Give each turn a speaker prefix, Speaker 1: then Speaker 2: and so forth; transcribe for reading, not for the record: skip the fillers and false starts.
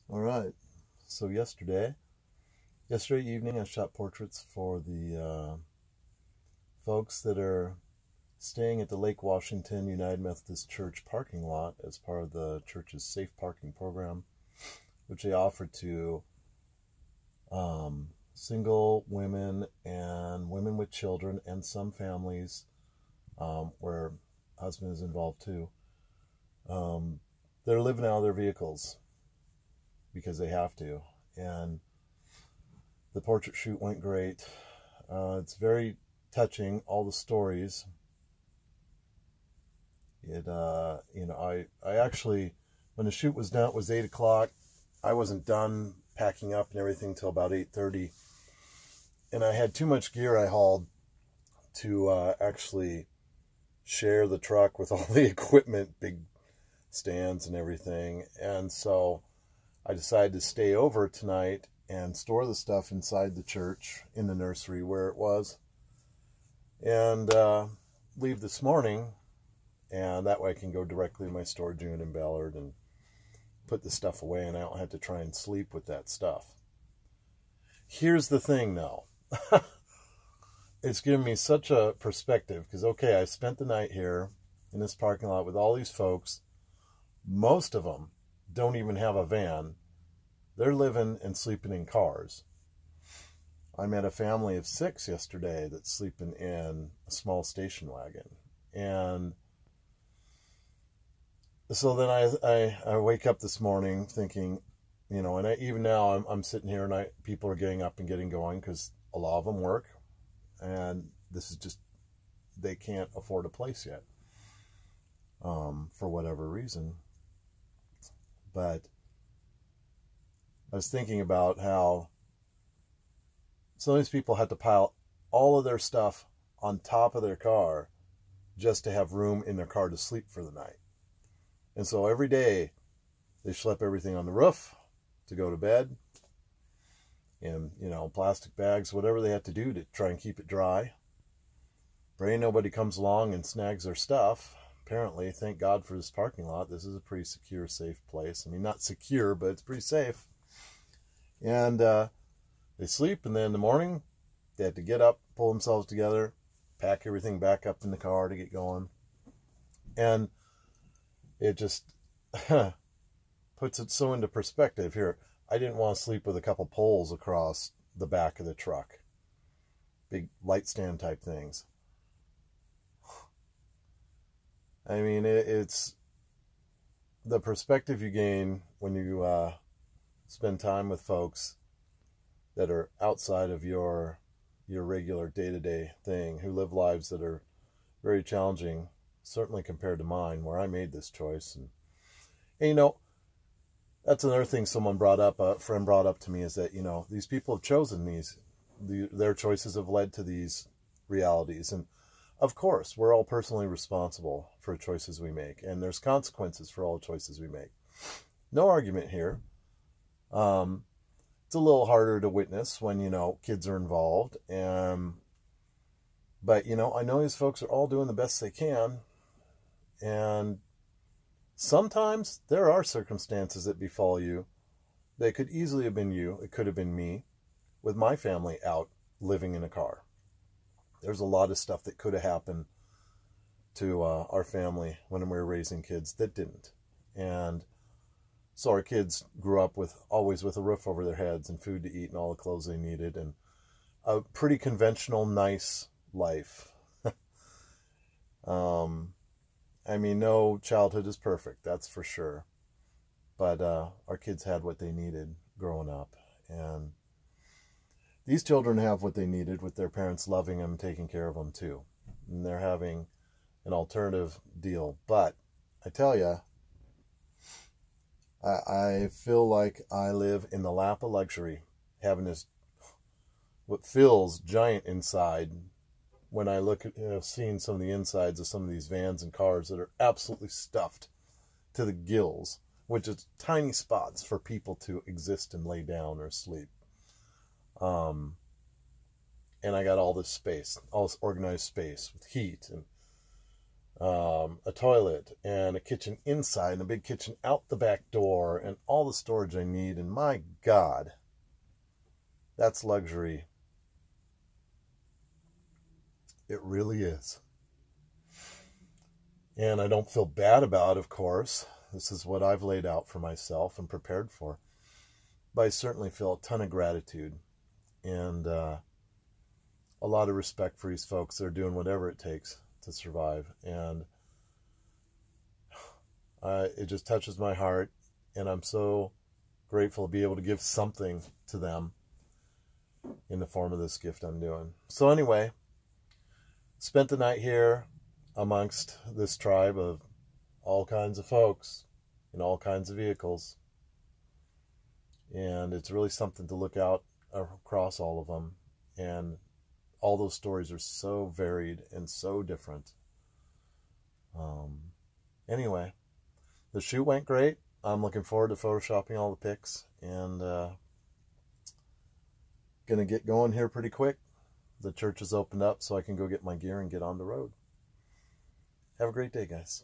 Speaker 1: All right. So yesterday evening, I shot portraits for the folks that are staying at the Lake Washington United Methodist Church parking lot as part of the church's safe parking program, which they offer to single women and women with children and some families where husband is involved too. They're living out of their vehicles because they have to. And the portrait shoot went great. It's very touching, all the stories. I actually, when the shoot was done, it was 8 o'clock. I wasn't done packing up and everything till about 8:30. And I had too much gear I hauled to actually share the truck with all the equipment, big stands and everything. And so I decided to stay over tonight and store the stuff inside the church in the nursery where it was, and leave this morning, and that way I can go directly to my storage unit in Ballard and put the stuff away, and I don't have to try and sleep with that stuff. Here's the thing though. It's given me such a perspective, because okay, I spent the night here in this parking lot with all these folks. Most of them don't even have a van. They're living and sleeping in cars. I met a family of 6 yesterday that's sleeping in a small station wagon. And so then I wake up this morning thinking, and even now I'm sitting here and people are getting up and getting going because a lot of them work. And this is just, they can't afford a place yet for whatever reason. But I was thinking about how some of these people had to pile all of their stuff on top of their car just to have room in their car to sleep for the night. And so every day they schlep everything on the roof to go to bed, in plastic bags, whatever they have to do to try and keep it dry. Pray nobody comes along and snags their stuff. Apparently, thank God for this parking lot. This is a pretty secure, safe place. I mean, not secure, but it's pretty safe. And they sleep, and then in the morning, they have to get up, pull themselves together, pack everything back up in the car to get going. And it just puts it so into perspective here. I didn't want to sleep with a couple poles across the back of the truck. Big light stand type things. I mean, it's the perspective you gain when you spend time with folks that are outside of your regular day-to-day thing, who live lives that are very challenging, certainly compared to mine, where I made this choice. And that's another thing a friend brought up to me, is that, these people have chosen their choices have led to these realities. And of course, we're all personally responsible for choices we make, and there's consequences for all choices we make. No argument here. It's a little harder to witness when, kids are involved. But, I know these folks are all doing the best they can. And sometimes there are circumstances that befall you that could easily have been you. It could have been me with my family out living in a car. There's a lot of stuff that could have happened to our family when we were raising kids that didn't. And so our kids grew up always with a roof over their heads and food to eat and all the clothes they needed, and a pretty conventional, nice life. I mean, no childhood is perfect, that's for sure. But our kids had what they needed growing up. And these children have what they needed with their parents loving them, taking care of them too. And they're having an alternative deal. But I tell you, I feel like I live in the lap of luxury, having this, what feels giant inside, when I look at, seeing some of the insides of some of these vans and cars that are absolutely stuffed to the gills, which is tiny spots for people to exist and lay down or sleep. And I got all this space, all this organized space with heat and a toilet and a kitchen inside and a big kitchen out the back door and all the storage I need. And my God, that's luxury. It really is. And I don't feel bad about it, of course. This is what I've laid out for myself and prepared for. But I certainly feel a ton of gratitude and a lot of respect for these folks that are doing whatever it takes to survive. And it just touches my heart. And I'm so grateful to be able to give something to them in the form of this gift I'm doing. So anyway, spent the night here amongst this tribe of all kinds of folks in all kinds of vehicles. And it's really something to look out across all of them. And all those stories are so varied and so different. Anyway, the shoot went great. I'm looking forward to photoshopping all the pics and gonna get going here pretty quick. The church has opened up so I can go get my gear and get on the road. Have a great day, guys.